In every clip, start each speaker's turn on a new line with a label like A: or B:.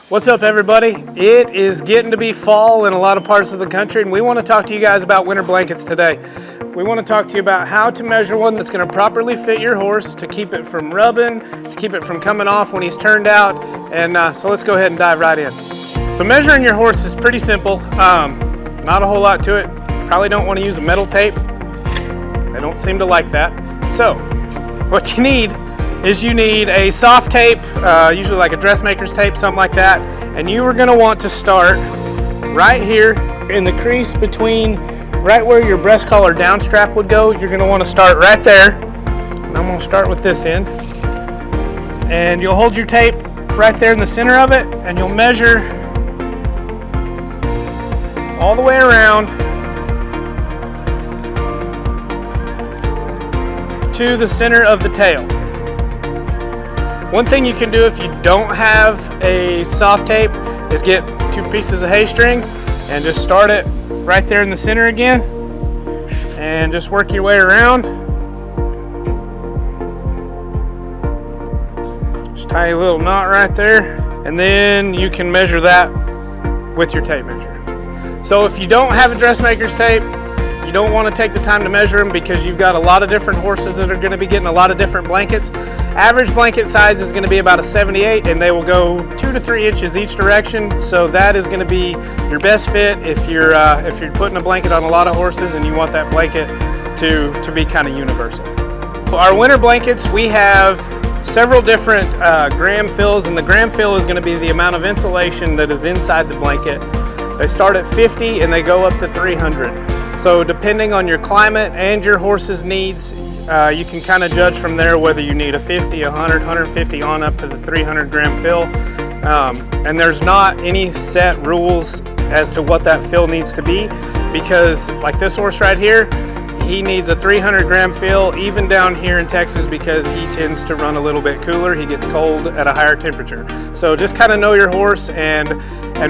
A: What's up, everybody? It is getting to be fall in a lot of parts of the country, and we want to talk to you guys about winter blankets today. We want to talk to you about how to measure one that's going to properly fit your horse to keep it from rubbing, to keep it from coming off when he's turned out, and so let's go ahead and dive right in. So measuring your horse is pretty simple. Not a whole lot to it. Probably don't want to use a metal tape. They don't seem to like that. So what you need is you need a soft tape, usually like a dressmaker's tape, something like that, and you are going to want to start right here in the crease between right where your breast collar down strap would go. You're going to want to start right there, and I'm going to start with this end, and you'll hold your tape right there in the center of it, and you'll measure all the way around to the center of the tail. One thing you can do if you don't have a soft tape is get 2 pieces of hay string and just start it right there in the center again and just work your way around. Just tie a little knot right there, and then you can measure that with your tape measure. So if you don't have a dressmaker's tape, you don't want to take the time to measure them because you've got a lot of different horses that are going to be getting a lot of different blankets. Average blanket size is going to be about a 78, and they will go 2 to 3 inches each direction. So that is going to be your best fit if you're putting a blanket on a lot of horses and you want that blanket to be kind of universal. Our winter blankets, we have several different gram fills, and the gram fill is going to be the amount of insulation that is inside the blanket. They start at 50 and they go up to 300. So depending on your climate and your horse's needs, you can kind of judge from there whether you need a 50, 100, 150 on up to the 300 gram fill. And there's not any set rules as to what that fill needs to be, because like this horse right here, he needs a 300 gram fill even down here in Texas because he tends to run a little bit cooler. He gets cold at a higher temperature. So just kind of know your horse and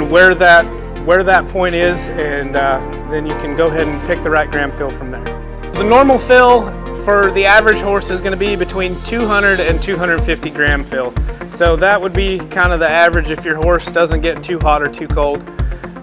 A: where that point is, and then you can go ahead and pick the right gram fill from there. The normal fill for the average horse is going to be between 200 and 250 gram fill. So that would be kind of the average if your horse doesn't get too hot or too cold.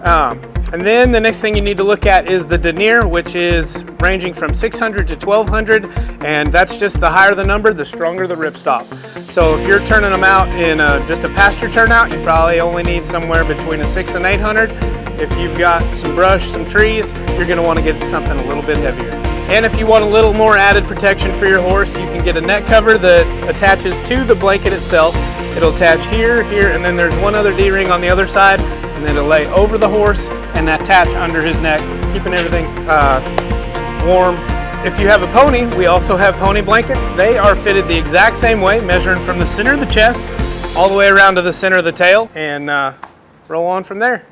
A: And then the next thing you need to look at is the denier, which is ranging from 600 to 1200, and that's just the higher the number, the stronger the ripstop. So if you're turning them out in just a pasture turnout, you probably only need somewhere between a 600 and 800. If you've got some brush, some trees, you're going to want to get something a little bit heavier. And if you want a little more added protection for your horse, you can get a neck cover that attaches to the blanket itself. It'll attach here, here, and then there's one other D-ring on the other side, and then it'll lay over the horse and attach under his neck, keeping everything warm. If you have a pony, we also have pony blankets. They are fitted the exact same way, measuring from the center of the chest all the way around to the center of the tail, and roll on from there.